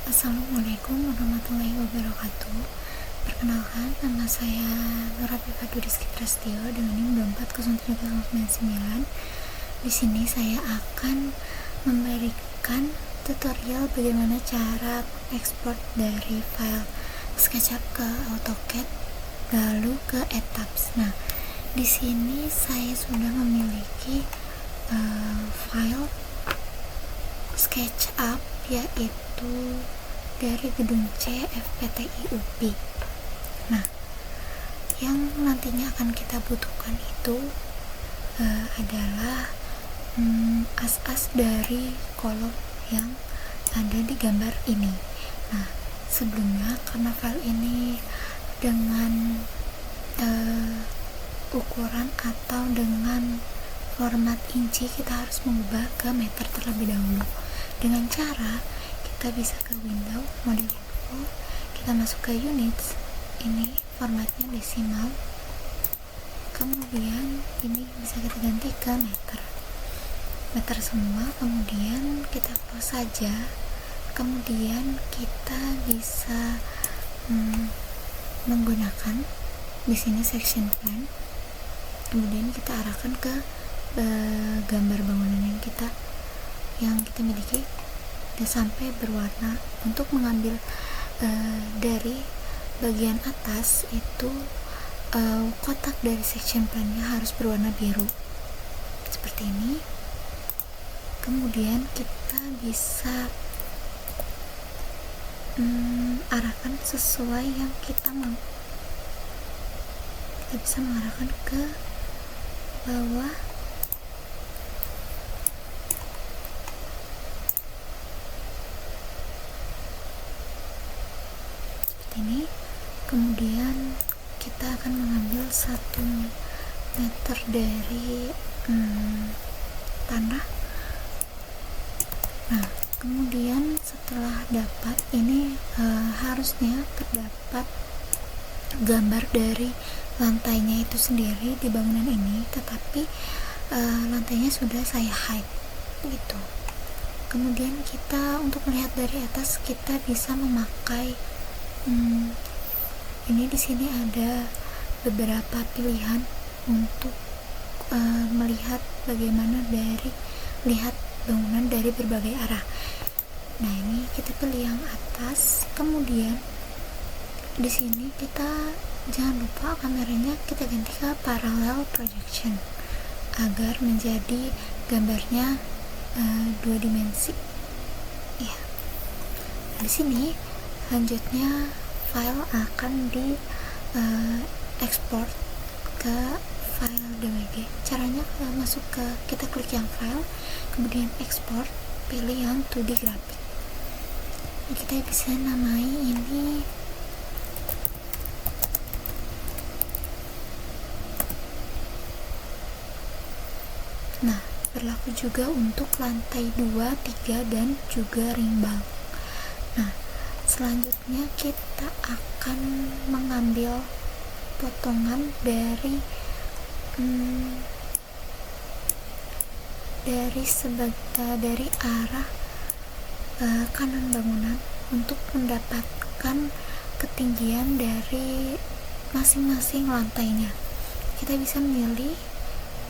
Assalamualaikum warahmatullahi wabarakatuh. Perkenalkan, nama saya Nura Pivadu Rizky Prastio dengan NIM 240399. Di sini saya akan memberikan tutorial bagaimana cara ekspor dari file SketchUp ke AutoCAD lalu ke Etaps. Nah, di sini saya sudah memiliki file SketchUp, yaitu dari gedung C FPTI UPI. Nah, yang nantinya akan kita butuhkan itu adalah as-as dari kolom yang ada di gambar ini. Nah, sebelumnya karena file ini dengan ukuran atau dengan format inci, kita harus mengubah ke meter terlebih dahulu. Dengan cara kita bisa ke window, mode info, kita masuk ke units, ini formatnya desimal, kemudian ini bisa kita ganti ke meter semua, kemudian kita close saja, kemudian kita bisa menggunakan di sini section plan, kemudian kita arahkan ke gambar bangunan yang kita miliki dan sampai berwarna. Untuk mengambil dari bagian atas itu kotak dari section plan-nya harus berwarna biru seperti ini. Kemudian kita bisa arahkan sesuai yang kita mau. Kita bisa mengarahkan ke bawah ini, kemudian kita akan mengambil 1 meter dari tanah. Nah, kemudian setelah dapat ini harusnya terdapat gambar dari lantainya itu sendiri di bangunan ini, tetapi lantainya sudah saya hide gitu. Kemudian kita untuk melihat dari atas kita bisa memakai ini. Di sini ada beberapa pilihan untuk melihat bagaimana dari lihat bangunan dari berbagai arah. Nah, ini kita pilih yang atas. Kemudian di sini kita jangan lupa kameranya kita ganti ke parallel projection agar menjadi gambarnya 2 dimensi. Ya. Nah, di sini selanjutnya file akan di ekspor ke file DWG. Caranya masuk ke, kita klik yang file, kemudian ekspor, pilih yang 2D grafik. Nah, kita bisa namai ini berlaku juga untuk lantai 2, 3 dan juga ring bank. Nah, selanjutnya kita akan mengambil potongan dari dari arah kanan bangunan untuk mendapatkan ketinggian dari masing-masing lantainya. Kita bisa memilih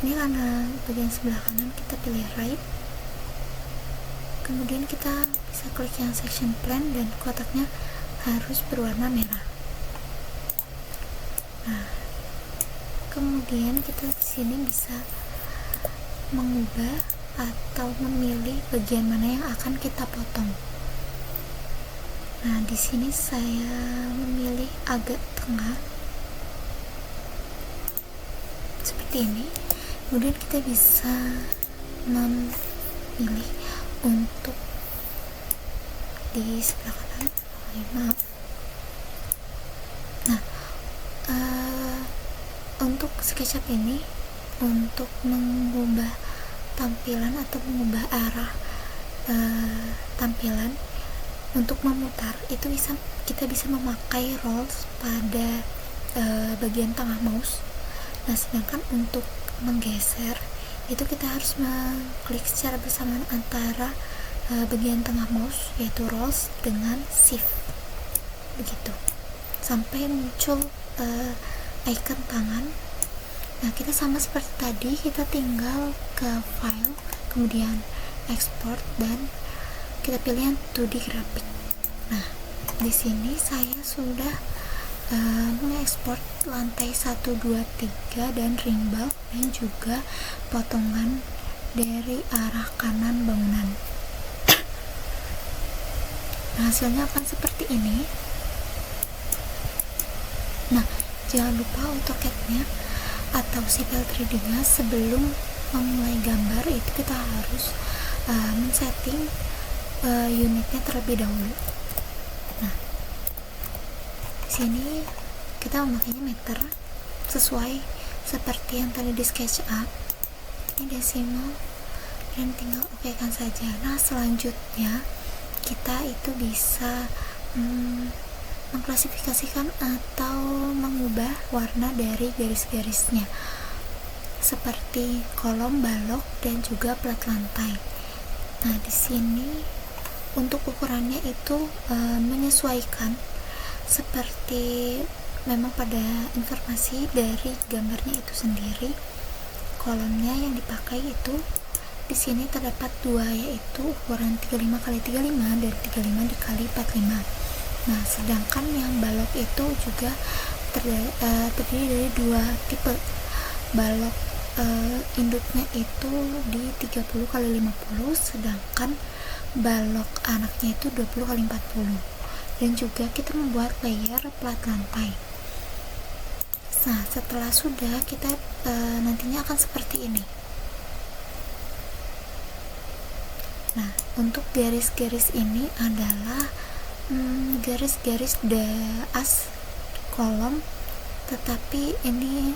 ini karena bagian sebelah kanan, kita pilih right, kemudian kita bisa klik yang section plan dan kotaknya harus berwarna merah. Nah, kemudian kita di sini bisa mengubah atau memilih bagian mana yang akan kita potong. Nah, di sini saya memilih agak tengah seperti ini. Kemudian kita bisa memilih untuk di sebelah kanan, maaf. Nah, untuk SketchUp ini, untuk mengubah tampilan atau mengubah arah tampilan, untuk memutar itu kita bisa memakai rolls pada bagian tengah mouse. Nah, sedangkan untuk menggeser itu kita harus mengklik secara bersamaan antara bagian tengah mouse, yaitu roles dengan shift, begitu sampai muncul icon tangan. Nah, kita sama seperti tadi, kita tinggal ke file, kemudian export, dan kita pilih yang 2D grafik. Nah, di sini saya sudah mengekspor lantai 1, 2, 3 dan ring bulk, dan juga potongan dari arah kanan bangunan. Nah, hasilnya akan seperti ini. Nah, jangan lupa untuk AutoCAD-nya atau Civil 3D-nya sebelum memulai gambar itu kita harus men-setting unitnya terlebih dahulu. Nah, di sini kita memakainya meter sesuai seperti yang tadi di SketchUp. Ini desimal dan tinggal oke kan saja. Nah, selanjutnya kita itu bisa mengklasifikasikan atau mengubah warna dari garis-garisnya seperti kolom, balok, dan juga plat lantai. Nah, di sini untuk ukurannya itu menyesuaikan seperti memang pada informasi dari gambarnya itu sendiri. Kolomnya yang dipakai itu di sini terdapat dua, yaitu ukuran 35x35 dan 35x45. Nah, sedangkan yang balok itu juga terdiri dari dua tipe. Balok induknya itu di 30x50, sedangkan balok anaknya itu 20x40. Dan juga kita membuat layer plat lantai. Nah, setelah sudah, kita nantinya akan seperti ini. Nah, untuk garis-garis ini adalah garis-garis as kolom, tetapi ini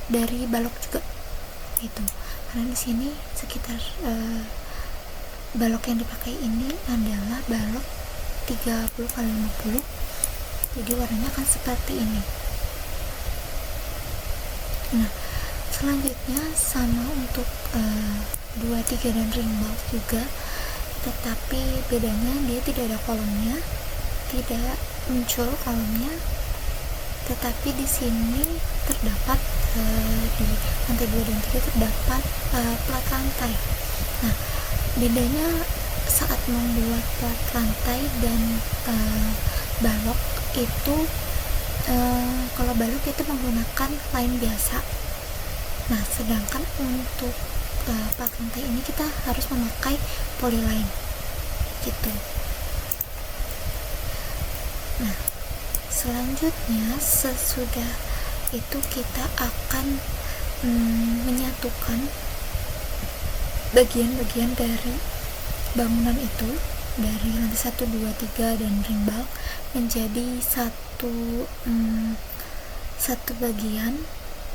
dari balok juga gitu, karena di sini sekitar balok yang dipakai ini adalah balok 30x50, jadi warnanya akan seperti ini. Nah, selanjutnya sama untuk 2, 3 dan ring bulk juga, tetapi bedanya dia tidak ada kolomnya, tidak muncul kolomnya, tetapi di sini terdapat di lantai 2 dan 3 terdapat plat lantai. Nah, bedanya saat membuat plat lantai dan balok itu, kalau balok itu menggunakan line biasa. Nah, sedangkan untuk plat lantai ini kita harus memakai polyline gitu. Nah, selanjutnya sesudah itu kita akan menyatukan bagian-bagian dari bangunan itu dari lantai 1, 2, 3 dan ring bulk menjadi satu bagian,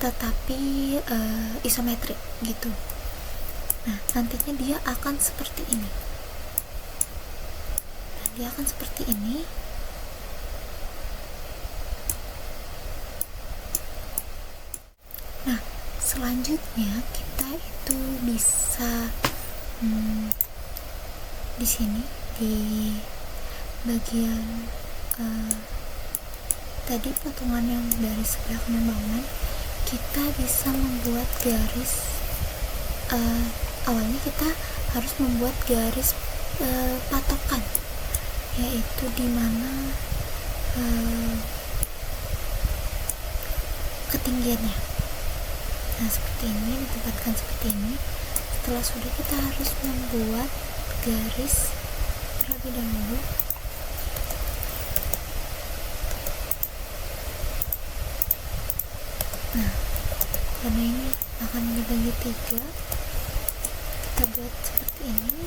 tetapi isometrik gitu. Nah, nantinya dia akan seperti ini. Nah, selanjutnya kita itu bisa di sini di bagian tadi potongan yang dari sebelah kanan bangunan, kita bisa membuat garis. Awalnya kita harus membuat garis patokan, yaitu di mana ketinggiannya. Nah, seperti ini, ditempatkan seperti ini. Setelah sudah, kita harus membuat garis terlebih dahulu. Nah, karena ini akan dibagi 3, kita buat seperti ini.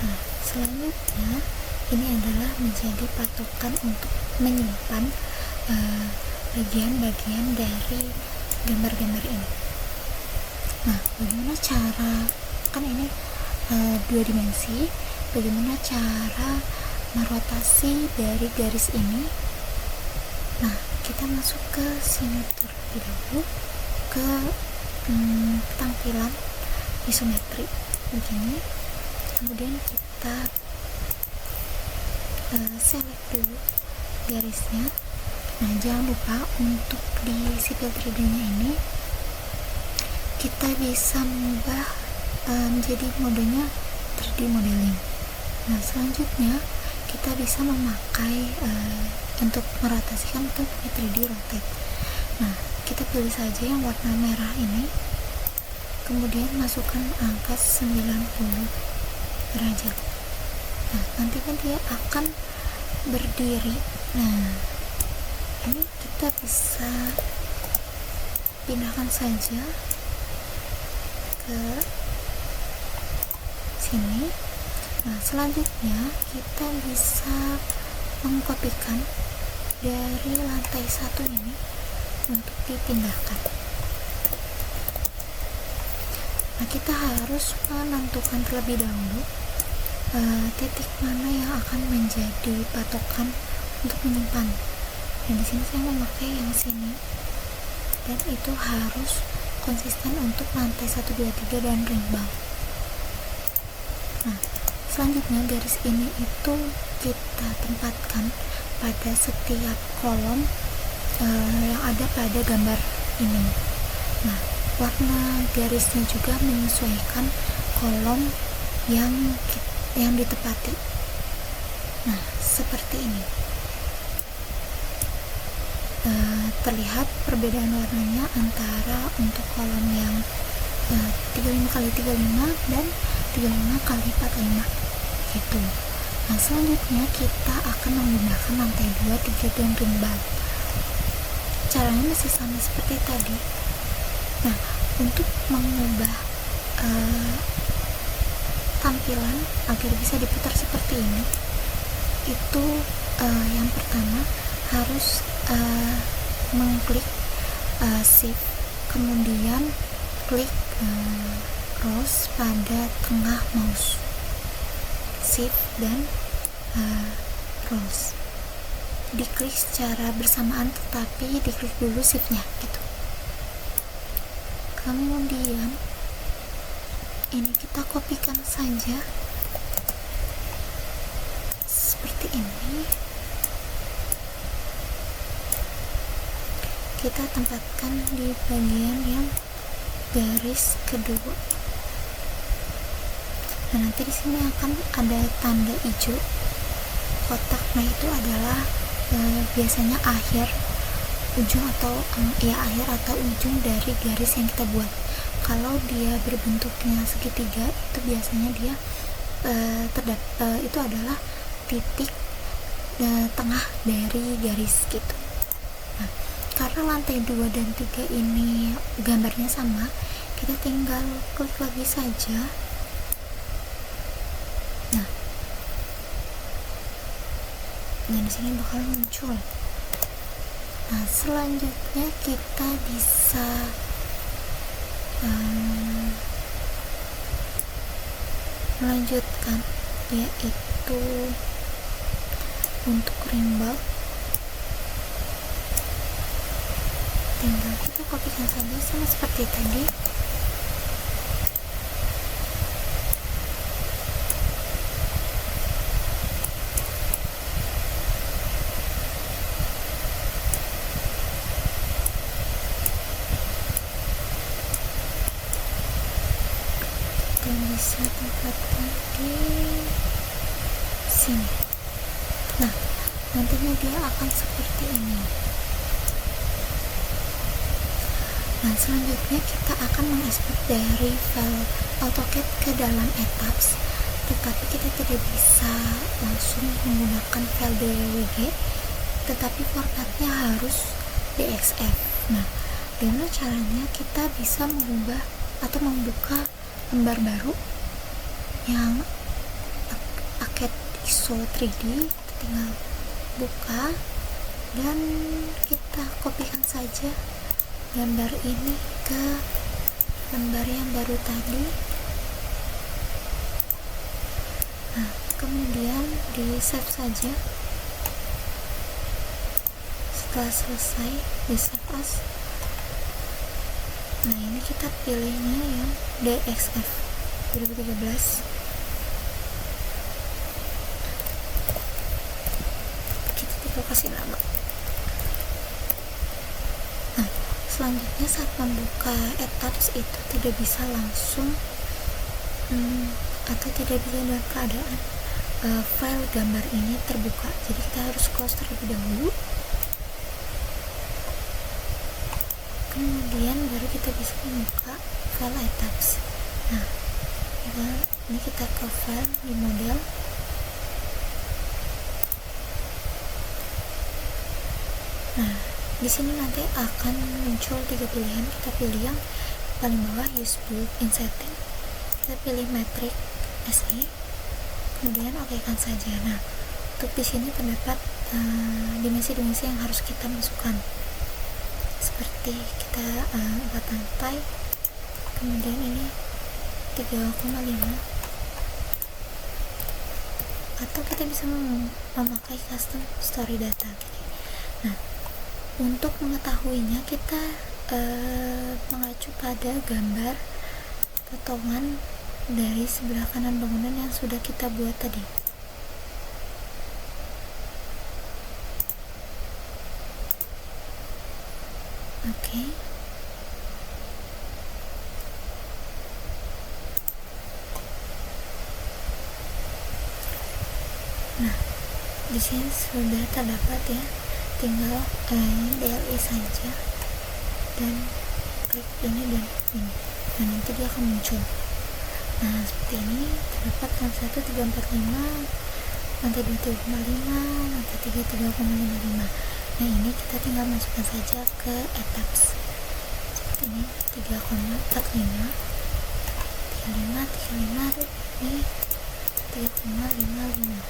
Nah, selanjutnya ini adalah menjadi patokan untuk menyimpan bagian-bagian dari gambar-gambar ini. Nah, bagaimana cara, kan ini 2 dimensi, bagaimana cara merotasi dari garis ini? Nah, kita masuk ke sini terlebih dahulu, ke tampilan isometri begini. Kemudian kita select dulu garisnya. Nah, jangan lupa untuk di Civil 3D nya ini kita bisa mengubah menjadi modenya 3D modeling. Nah, selanjutnya kita bisa memakai untuk merotasikan untuk 3D rotate. Nah, kita pilih saja yang warna merah ini, kemudian masukkan angka 90 derajat. Nah, nantinya dia akan berdiri. Nah, ini kita bisa pindahkan saja ke sini. Nah, selanjutnya kita bisa mengkopikan dari lantai 1 ini untuk dipindahkan. Nah, kita harus menentukan terlebih dahulu titik mana yang akan menjadi patokan untuk menyimpan. Dan di sini saya memakai yang sini, dan itu harus konsisten untuk lantai 1, 2, 3 dan ring bound. Nah, selanjutnya garis ini itu kita tempatkan pada setiap kolom yang ada pada gambar ini. Nah, warna garisnya juga menyesuaikan kolom yang ditepati. Nah, seperti ini. Terlihat perbedaan warnanya antara untuk kolom yang 35x35 dan 35x45 gitu. Nah, selanjutnya kita akan menggunakan lantai 2, 3 dan ring bound. Caranya masih sama seperti tadi. Nah, untuk mengubah tampilan agar bisa diputar seperti ini, itu yang pertama harus mengklik shift, kemudian klik cross pada tengah mouse, shift dan cross, diklik secara bersamaan tetapi diklik dulu shiftnya gitu. Kemudian ini kita kopikan saja seperti ini. Kita tempatkan di bagian yang garis kedua. Nah, nanti di sini akan ada tanda hijau kotak. Nah, itu adalah biasanya akhir ujung atau akhir atau ujung dari garis yang kita buat. Kalau dia berbentuknya segitiga, itu biasanya dia itu adalah titik tengah dari garis gitu. Nah, karena lantai 2 dan 3 ini gambarnya sama, kita tinggal klik lagi saja. Nah, dan di sini bakal muncul. Nah, selanjutnya kita bisa melanjutkan, yaitu untuk ring bound. Tinggal kita kopikan saja sama seperti tadi. Dan bisa tempatkan di sini. Nah, nantinya dia akan seperti ini. Nah, selanjutnya kita akan mengekspor dari file AutoCAD ke dalam Etaps, tetapi kita tidak bisa langsung menggunakan file DWG, tetapi formatnya harus DXF. Nah, gimana caranya kita bisa mengubah atau membuka lembar baru yang AutoCAD ISO 3D? Kita tinggal buka dan kita kopikan saja gambar ini ke lembar yang baru tadi. Nah, kemudian di save saja. Setelah selesai di save as. Nah, ini kita pilihnya yang DXF 2013. aku kasih nama. Nah, selanjutnya saat membuka tabs itu tidak bisa langsung atau tidak bisa dalam keadaan file gambar ini terbuka, jadi kita harus close terlebih dahulu, kemudian baru kita bisa membuka file tabs. Nah, ini kita ke file di model. Nah, di sini nanti akan muncul 3 pilihan. Kita pilih yang paling bawah, use build in setting. Kita pilih metric SE, kemudian oke kan saja. Nah, untuk di sini terdapat dimensi-dimensi yang harus kita masukkan, seperti kita 4 lantai, kemudian ini 3,5, atau kita bisa memakai custom story data. Nah, untuk mengetahuinya kita mengacu pada gambar potongan dari sebelah kanan bangunan yang sudah kita buat tadi. Oke. Nah, di sini sudah terdapat ya, tinggal DLI saja dan klik ini dan ini. Nah, nanti dia akan muncul. Nah, seperti ini terdapat lantai 1 345, lantai 2 3,5, lantai 3 3,55. Nah, ini kita tinggal masukkan saja ke tabs. Seperti ini 3,45, 35, 35, ini 3,55.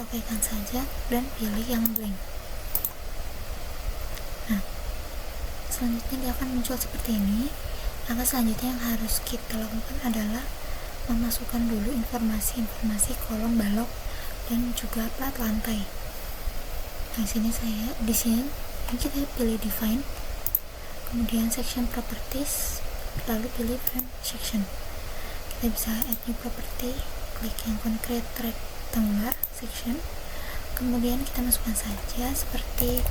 Oke kan saja dan pilih yang blank. Nah, selanjutnya dia akan muncul seperti ini. Langkah selanjutnya yang harus kita lakukan adalah memasukkan dulu informasi kolom balok dan juga plat lantai. Nah, di sini kita pilih define, kemudian section properties, lalu pilih frame section. Kita bisa add new property, klik yang concrete rectangular section, kemudian kita masukkan saja seperti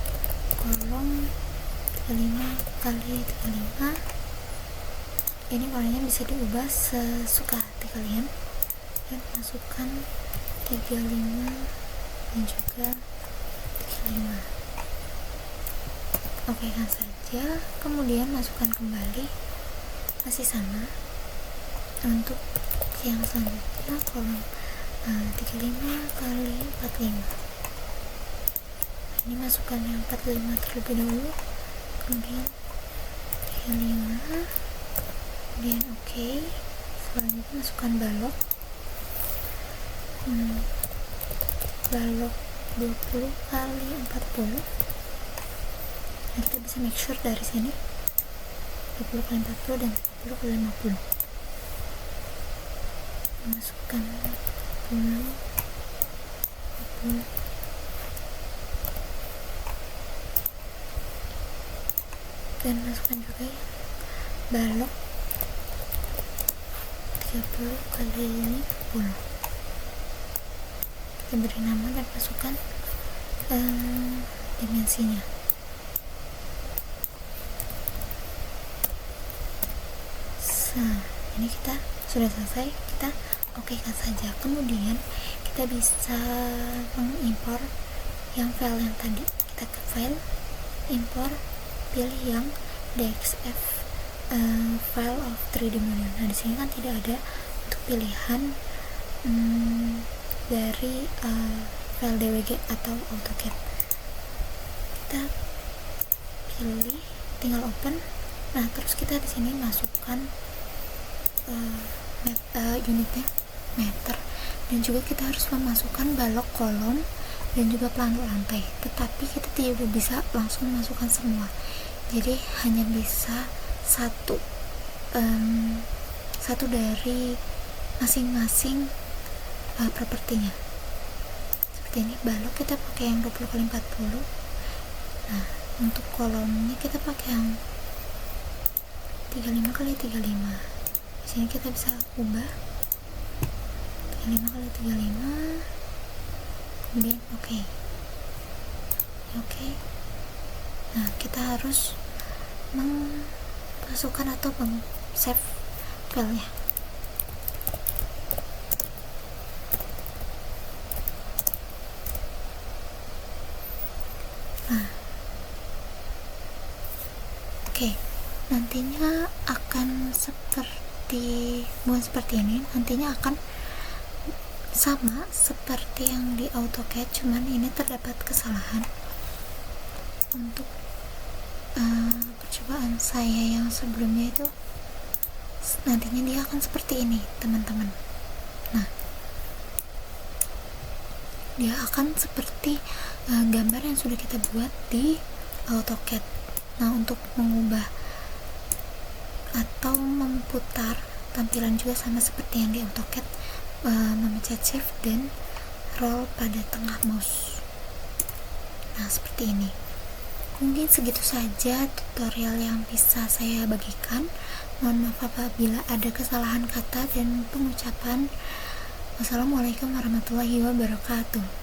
kolom 35 kali 35. Ini warnanya bisa diubah sesuka hati kalian, dan masukkan 35 dan juga 35. Oke kan saja, kemudian masukkan kembali, masih sama. Untuk yang selanjutnya kolom 35 kali 45. Ini masukkan yang 45 terlebih dahulu, kemudian 35, kemudian oke. Selanjutnya masukkan balok, balok 20 kali 40. Nah, kita bisa make sure dari sini 20 kali 40 dan 40 kali 50. Masukkan 10, 20, dan masukkan juga ya balok 30 kali 50. Kita beri nama dan masukkan dimensinya. Nah, ini kita sudah selesai, kita oke kan saja. Kemudian kita bisa mengimpor yang file yang tadi. Kita ke file, impor, pilih yang DXF file of 3D model. Nah, di sini kan tidak ada untuk pilihan dari file DWG atau AutoCAD. Kita pilih, tinggal open. Nah, terus kita di sini masukkan unitnya meter, dan juga kita harus memasukkan balok kolom dan juga plan lantai, tetapi kita tidak bisa langsung memasukkan semua, jadi hanya bisa satu dari masing-masing propertinya. Seperti ini, balok kita pakai yang 20 kali 40. Nah, untuk kolomnya kita pakai yang 35 kali 35. Di sini kita bisa ubah 35 kali 35, game. Oke. Nah, kita harus memasukkan atau save filenya. Nah, oke. Nantinya akan bukan seperti ini, nantinya akan sama seperti yang di AutoCAD, cuman ini terdapat kesalahan. Untuk percobaan saya yang sebelumnya itu nantinya dia akan seperti ini, teman-teman. Nah, dia akan seperti gambar yang sudah kita buat di AutoCAD. Nah, untuk mengubah atau memutar tampilan juga sama seperti yang di AutoCAD, memencet shift dan roll pada tengah mouse. Nah, seperti ini. Mungkin segitu saja tutorial yang bisa saya bagikan. Mohon maaf apabila ada kesalahan kata dan pengucapan. Wassalamualaikum warahmatullahi wabarakatuh.